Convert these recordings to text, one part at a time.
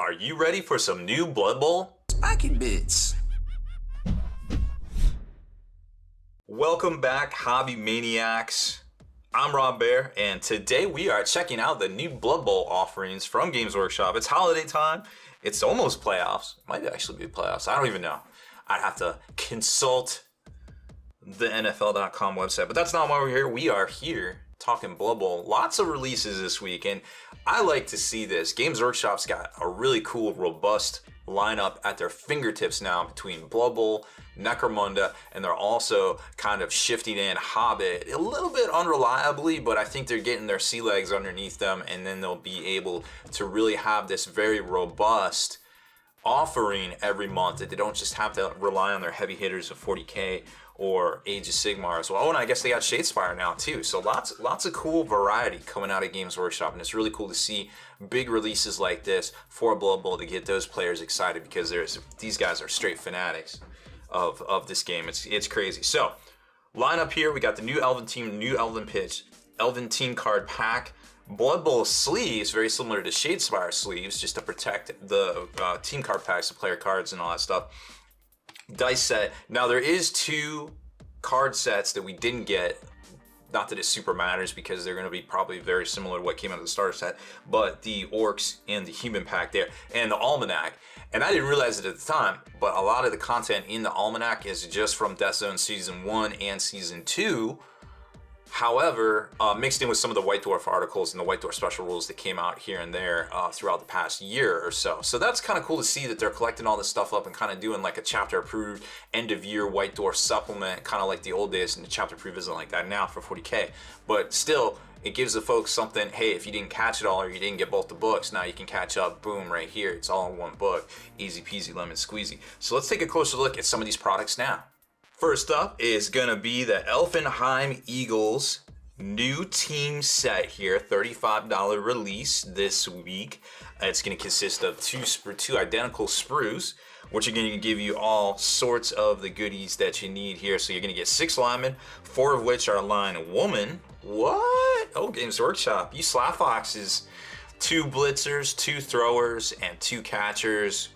Are you ready for some new Blood Bowl? Spiky bits. Welcome back, hobby maniacs. I'm Rob Bear, and today we are checking out the new Blood Bowl offerings from Games Workshop. It's holiday time. It's almost playoffs. It might actually be playoffs. I don't even know. I'd have to consult the NFL.com website, but that's not why we're here. We are here talking Blood Bowl. Lots of releases this week, and I like to see this. Games Workshop's got a really cool, robust lineup at their fingertips now between Blood Bowl, Necromunda, and they're also kind of shifting in Hobbit a little bit unreliably, but I think they're getting their sea legs underneath them, and then they'll be able to really have this very robust offering every month, that they don't just have to rely on their heavy hitters of 40K or Age of Sigmar as well. Oh, and I guess they got Shadespire now too. So lots of cool variety coming out of Games Workshop, and it's really cool to see big releases like this for Blood Bowl to get those players excited, because these guys are straight fanatics of this game. It's crazy. So lineup here, we got the new Elven team, new Elven pitch, Elven team card pack, Blood Bowl sleeves, very similar to Shadespire sleeves, just to protect the team card packs, the player cards and all that stuff. Dice set. Now there is 2 card sets that we didn't get. Not that it super matters, because they're going to be probably very similar to what came out of the starter set, but the Orcs and the Human pack there, and the Almanac. And I didn't realize it at the time, but a lot of the content in the Almanac is just from Death Zone Season 1 and Season 2. However, mixed in with some of the White Dwarf articles and the White Dwarf special rules that came out here and there throughout the past year or so. So that's kind of cool to see that they're collecting all this stuff up and kind of doing like a chapter approved end of year White Dwarf supplement, kind of like the old days, and the chapter approved isn't like that now for 40K. But still, it gives the folks something. Hey, if you didn't catch it all, or you didn't get both the books, now you can catch up. Boom, right here. It's all in one book. Easy peasy lemon squeezy. So let's take a closer look at some of these products now. First up is gonna be the Elfenheim Eagles new team set here, $35 release this week. It's gonna consist of two identical sprues, which are gonna give you all sorts of the goodies that you need here. So you're gonna get 6 linemen, 4 of which are line woman. What? Oh, Games Workshop, you slap foxes. 2 blitzers, 2 throwers, and 2 catchers.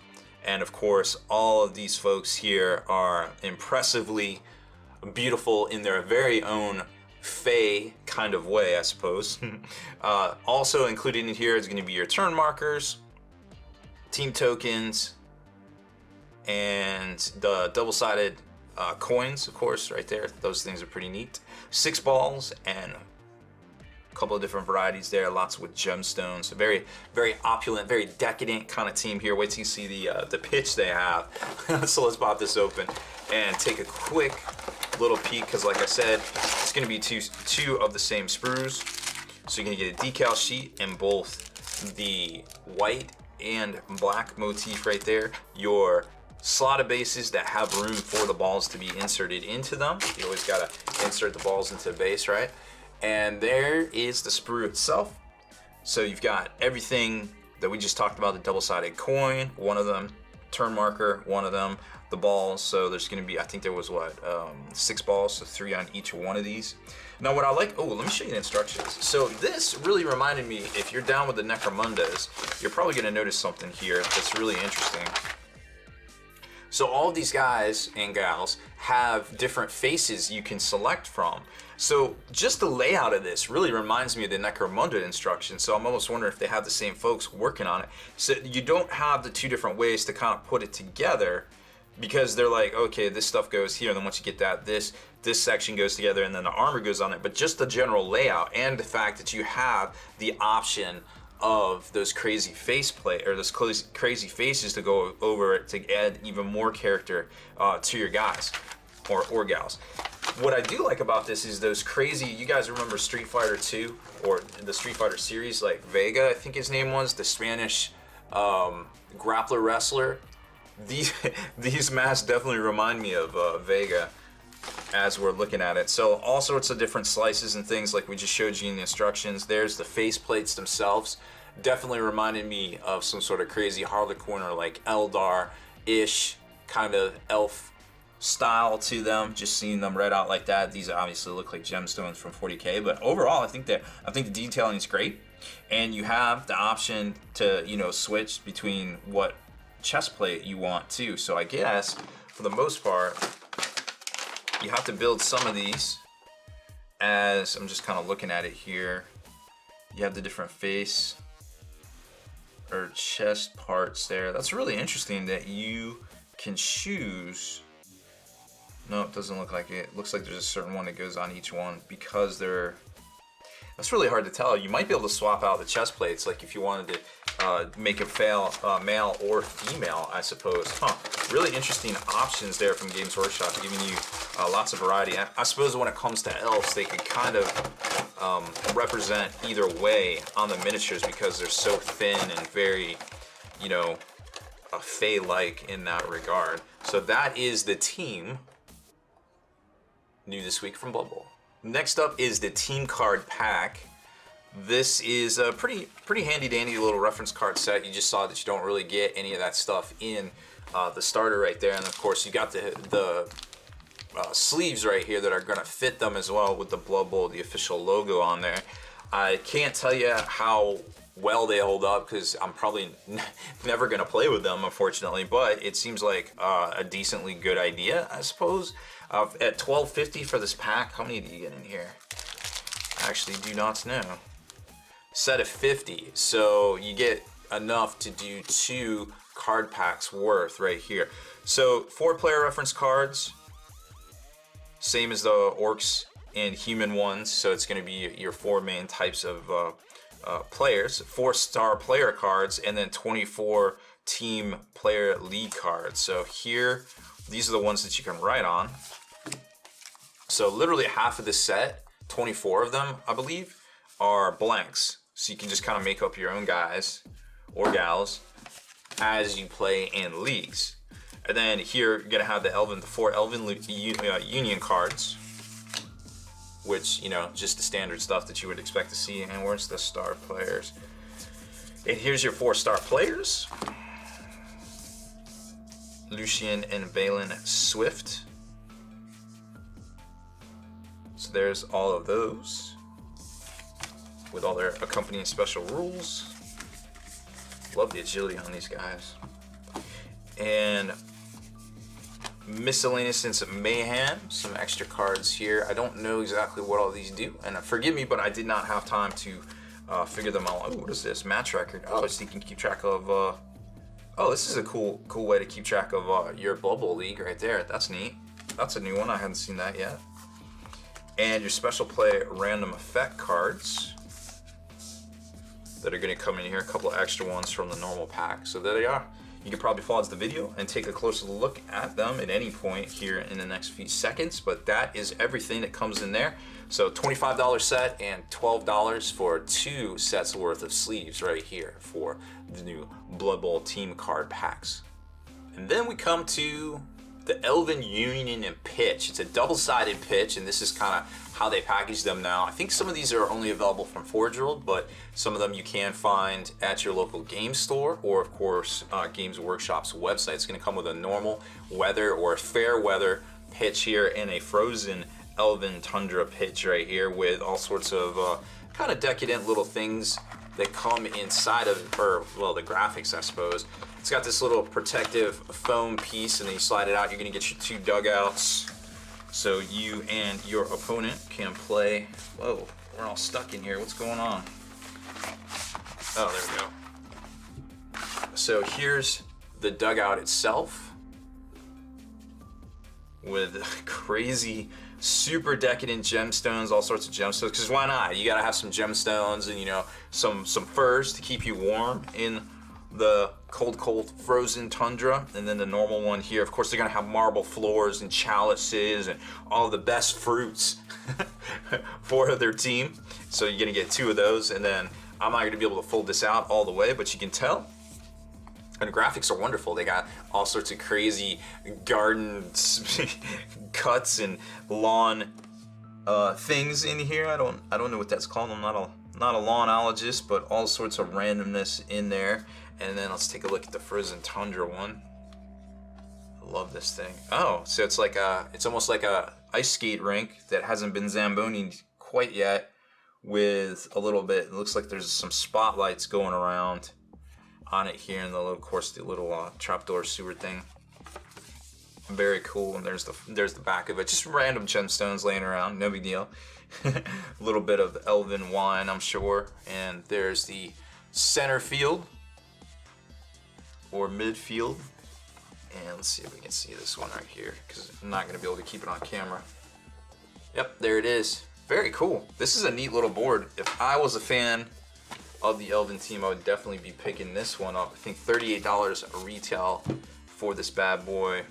And of course, all of these folks here are impressively beautiful in their very own Fey kind of way, I suppose. Also included in here is going to be your turn markers, team tokens, and the double-sided coins, of course, right there. Those things are pretty neat. 6 balls and couple of different varieties there, lots with gemstones. A very, very opulent, very decadent kind of team here. Wait till you see the pitch they have. So let's pop this open and take a quick little peek, because like I said, it's going to be two of the same sprues. So you're going to get a decal sheet in both the white and black motif right there. Your slotted bases that have room for the balls to be inserted into them. You always got to insert the balls into the base, right? And there is the sprue itself. So you've got everything that we just talked about, the double-sided coin, one of them, turn marker, one of them, the balls. So there's going to be, I think there was 6 balls, so 3 on each one of these. Now what I like, let me show you the instructions. So this really reminded me, if you're down with the Necromundas, you're probably going to notice something here that's really interesting. So all of these guys and gals have different faces you can select from. So just the layout of this really reminds me of the Necromunda instructions. So I'm almost wondering if they have the same folks working on it. So you don't have the 2 different ways to kind of put it together, because they're like, okay, this stuff goes here, and then once you get that, this section goes together, and then the armor goes on it. But just the general layout, and the fact that you have the option of those crazy faceplate, or those crazy faces to go over it to add even more character to your guys or gals. What I do like about this is those crazy, you guys remember Street Fighter 2 or the Street Fighter series, like Vega, I think his name was, the Spanish grappler wrestler. These masks definitely remind me of Vega as we're looking at it. So all sorts of different slices and things like we just showed you in the instructions. There's the face plates themselves. Definitely reminded me of some sort of crazy Harlequin or like Eldar-ish kind of elf style to them. Just seeing them read out like that. These obviously look like gemstones from 40K, but overall I think the detailing is great. And you have the option to, you know, switch between what chest plate you want too. So I guess for the most part, you have to build some of these. As I'm just kind of looking at it here, you have the different face or chest parts there. That's really interesting that you can choose. No, it doesn't look like it. It looks like there's a certain one that goes on each one because they're. That's really hard to tell. You might be able to swap out the chest plates, like if you wanted to make a male or female, I suppose. Huh. Really interesting options there from Games Workshop, giving you lots of variety. I suppose when it comes to elves, they could kind of represent either way on the miniatures because they're so thin and very, you know, Fey-like in that regard. So that is the team new this week from Blood Bowl. Next up is the team card pack. This is a pretty handy dandy little reference card set. You just saw that you don't really get any of that stuff in the starter right there, and of course you got the sleeves right here that are gonna fit them as well with the Blood Bowl, the official logo on there. I can't tell you how well they hold up because I'm probably never gonna play with them, unfortunately, but it seems like a decently good idea, I suppose. At $12.50 for this pack, how many do you get in here? I actually do not know. Set of 50, so you get enough to do 2 card packs worth right here. So 4 player reference cards, same as the orcs and human ones, so it's going to be your 4 main types of players, 4-star player cards, and then 24 team player league cards. So here, these are the ones that you can write on. So literally half of this set, 24 of them, I believe, are blanks. So you can just kind of make up your own guys or gals as you play in leagues. And then here, you're gonna have the 4 Elven Union cards, which, you know, just the standard stuff that you would expect to see. And where's the star players? And here's your 4-star players. Lucian and Valen Swift. So there's all of those with all their accompanying special rules. Love the agility on these guys. And miscellaneous and some mayhem, some extra cards here. I don't know exactly what all these do, and forgive me, but I did not have time to figure them out. Oh, what is this? Match record. Oh, so you can keep track of. Oh, this is a cool way to keep track of your Blood Bowl league right there. That's neat. That's a new one. I hadn't seen that yet. And your special play random effect cards that are going to come in here. A couple of extra ones from the normal pack. So there they are. You can probably pause the video and take a closer look at them at any point here in the next few seconds, but that is everything that comes in there. So $25 set and $12 for 2 sets worth of sleeves right here for the new Blood Bowl team card packs. And then we come to the Elven Union and pitch. It's a double-sided pitch, and this is kind of how they package them now. I think some of these are only available from Forge World, but some of them you can find at your local game store or, of course, Games Workshop's website. It's going to come with a normal weather or a fair weather pitch here and a frozen Elven Tundra pitch right here with all sorts of kind of decadent little things that come inside of, or well, the graphics, I suppose. It's got this little protective foam piece, and then you slide it out. You're gonna get your 2 dugouts, so you and your opponent can play. Whoa, we're all stuck in here. What's going on? Oh, there we go. So here's the dugout itself with crazy, super decadent gemstones, all sorts of gemstones, because why not? You gotta have some gemstones and, you know, some furs to keep you warm in the cold frozen tundra. And then the normal one here, of course, they're gonna have marble floors and chalices and all the best fruits for their team. So you're gonna get 2 of those, and then I'm not gonna be able to fold this out all the way, but you can tell. And the graphics are wonderful. They got all sorts of crazy garden cuts and lawn things in here. I don't know what that's called. I'm not a lawnologist, but all sorts of randomness in there. And then let's take a look at the Frozen Tundra one. I love this thing. Oh, so it's like it's almost like a ice skate rink that hasn't been Zambonied quite yet, with a little bit. It looks like there's some spotlights going around on it here, and of course the little trapdoor sewer thing. Very cool. And there's the back of it. Just random gemstones laying around. No big deal. A little bit of elven wine, I'm sure. And there's the center field or midfield. And let's see if we can see this one right here, because I'm not going to be able to keep it on camera. Yep, there it is. Very cool. This is a neat little board. If I was a fan of the Elven team, I would definitely be picking this one up. I think $38 retail for this bad boy.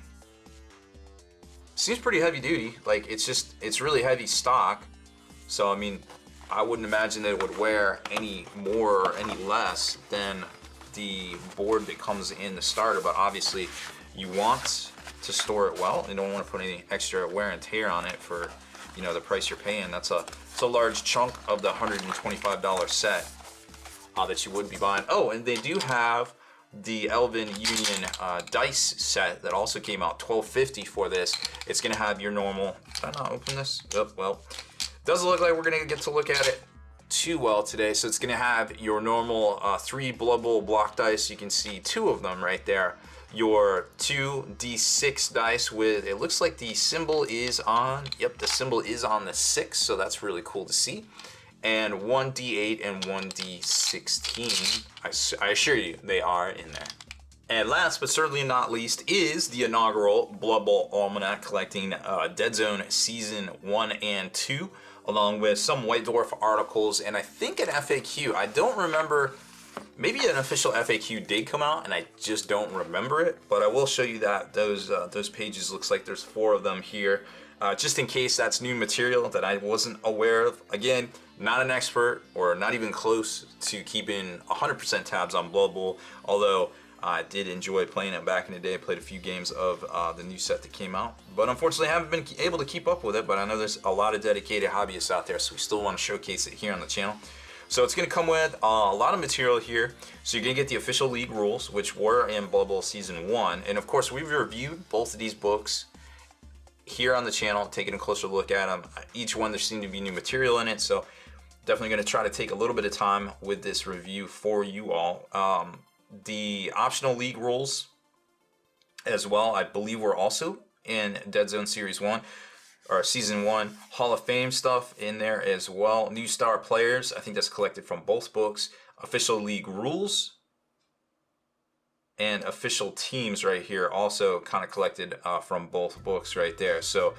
Seems pretty heavy duty. Like, it's really heavy stock. So, I mean, I wouldn't imagine that it would wear any more or any less than the board that comes in the starter. But obviously, you want to store it well. You don't want to put any extra wear and tear on it for, you know, the price you're paying. It's a large chunk of the $125 set that you would be buying. Oh, and they do have the Elven Union dice set that also came out, $12.50 for this. It's gonna have your normal. Did I not open this? Oh, well, doesn't look like we're gonna get to look at it too well today. So it's gonna have your normal 3 Blood Bowl block dice. You can see 2 of them right there. Your 2d6 dice with, it looks like the symbol is on. Yep, the symbol is on the 6, so that's really cool to see. And 1d8 and 1d16. I assure you, they are in there. And last but certainly not least is the inaugural Blood Bowl Almanac, collecting Dead Zone Season 1 and 2, along with some White Dwarf articles, and I think an FAQ. I don't remember, maybe an official FAQ did come out, and I just don't remember it, but I will show you that those pages, looks like there's 4 of them here. Just in case that's new material that I wasn't aware of. Again, not an expert or not even close to keeping 100% tabs on Blood Bowl, although I did enjoy playing it back in the day. I played a few games of the new set that came out, but unfortunately I haven't been able to keep up with it, but I know there's a lot of dedicated hobbyists out there, so we still want to showcase it here on the channel. So it's going to come with a lot of material here. So you're going to get the official league rules, which were in Blood Bowl Season 1, and of course we've reviewed both of these books here on the channel, taking a closer look at them. Each one, there seemed to be new material in it, so definitely going to try to take a little bit of time with this review for you all. The optional league rules as well, I believe, were also in Dead Zone Series 1 or Season 1. Hall of Fame stuff in there as well. New star players, I think that's collected from both books. Official league rules and official teams right here, also kind of collected from both books right there. So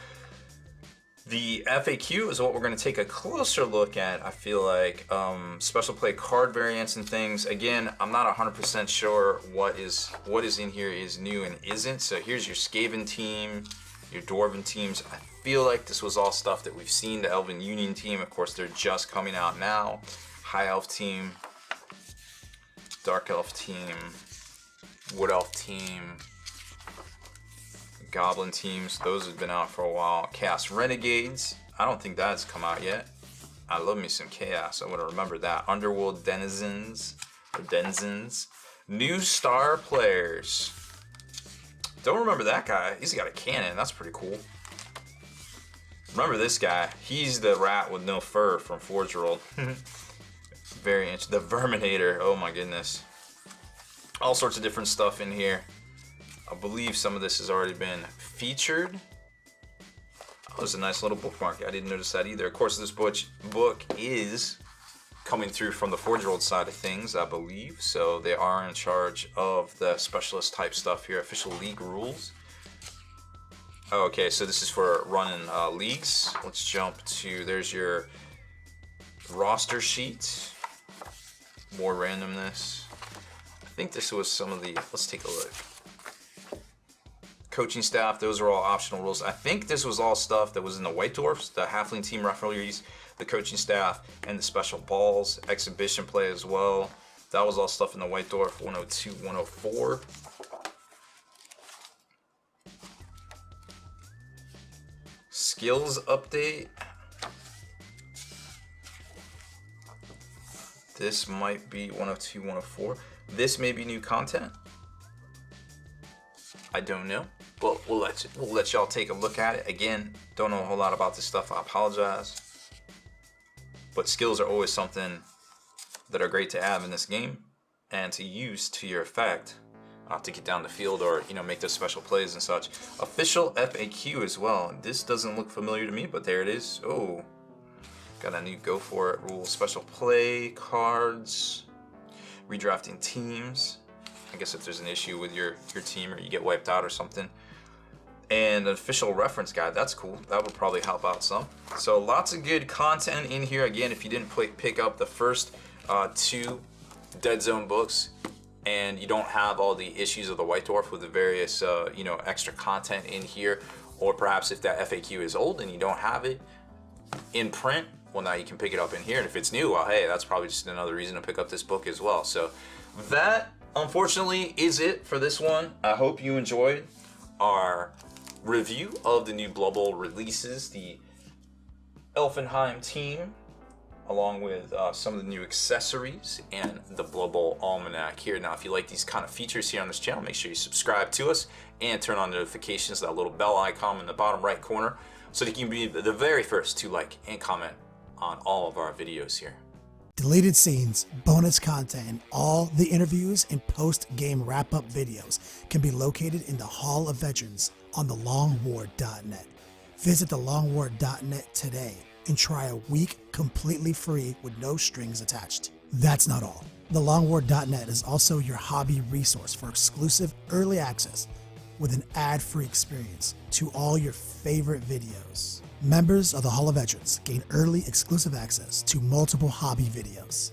the FAQ is what we're going to take a closer look at. I feel like special play card variants and things. Again, I'm not 100% sure what is in here is new and isn't. So here's your Skaven team, your Dwarven teams. I feel like this was all stuff that we've seen. The Elven Union team, of course, they're just coming out now. High Elf team, Dark Elf team, Wood Elf team, Goblin teams, those have been out for a while. Chaos Renegades, I don't think that's come out yet. I love me some Chaos, I would have remembered that. Underworld Denizens, or Denzins. New star players. Don't remember that guy. He's got a cannon, that's pretty cool. Remember this guy, he's the rat with no fur from Forge World. Very interesting. The Verminator, oh my goodness. All sorts of different stuff in here. I believe some of this has already been featured. Oh, there's a nice little bookmark. I didn't notice that either. Of course, this book is coming through from the Forge World side of things, I believe. So they are in charge of the specialist type stuff here. Official league rules. Oh, okay, so this is for running leagues. Let's jump to, there's your roster sheet. More randomness. I think this was some of the, let's take a look. Coaching staff, those are all optional rules. I think this was all stuff that was in the White Dwarfs, the Halfling team referees, the coaching staff, and the special balls, exhibition play as well. That was all stuff in the White Dwarf 102, 104. Skills update. This might be 102, 104. This may be new content. I don't know, but we'll let y'all take a look at it. Again, don't know a whole lot about this stuff. I apologize. but skills are always something that are great to have in this game and to use to your effect to get down the field or make those special plays and such. Official FAQ as well. This doesn't look familiar to me, but there it is. Oh, got a new go for it rule. Special play cards, redrafting teams. I guess if there's an issue with your team or you get wiped out or something. And an official reference guide. That's cool. That would probably help out some. So lots of good content in here. Again, if you didn't pick up the first 2 Dead Zone books and you don't have all the issues of the White Dwarf with the various extra content in here, or perhaps if that FAQ is old and you don't have it in print, well, now you can pick it up in here. And if it's new, well, hey, that's probably just another reason to pick up this book as well. So that, unfortunately, is it for this one. I hope you enjoyed our review of the new Blood Bowl releases, the Elfenheim team, along with some of the new accessories and the Blood Bowl Almanac here. Now, if you like these kind of features here on this channel, make sure you subscribe to us and turn on notifications, that little bell icon in the bottom right corner, so that you can be the very first to like and comment on all of our videos here. Deleted scenes, bonus content, and all the interviews and post-game wrap-up videos can be located in the Hall of Veterans on thelongwar.net. Visit thelongwar.net today and try a week completely free with no strings attached. That's not all. Thelongwar.net is also your hobby resource for exclusive early access with an ad-free experience to all your favorite videos. Members of the Hall of Veterans gain early exclusive access to multiple hobby videos.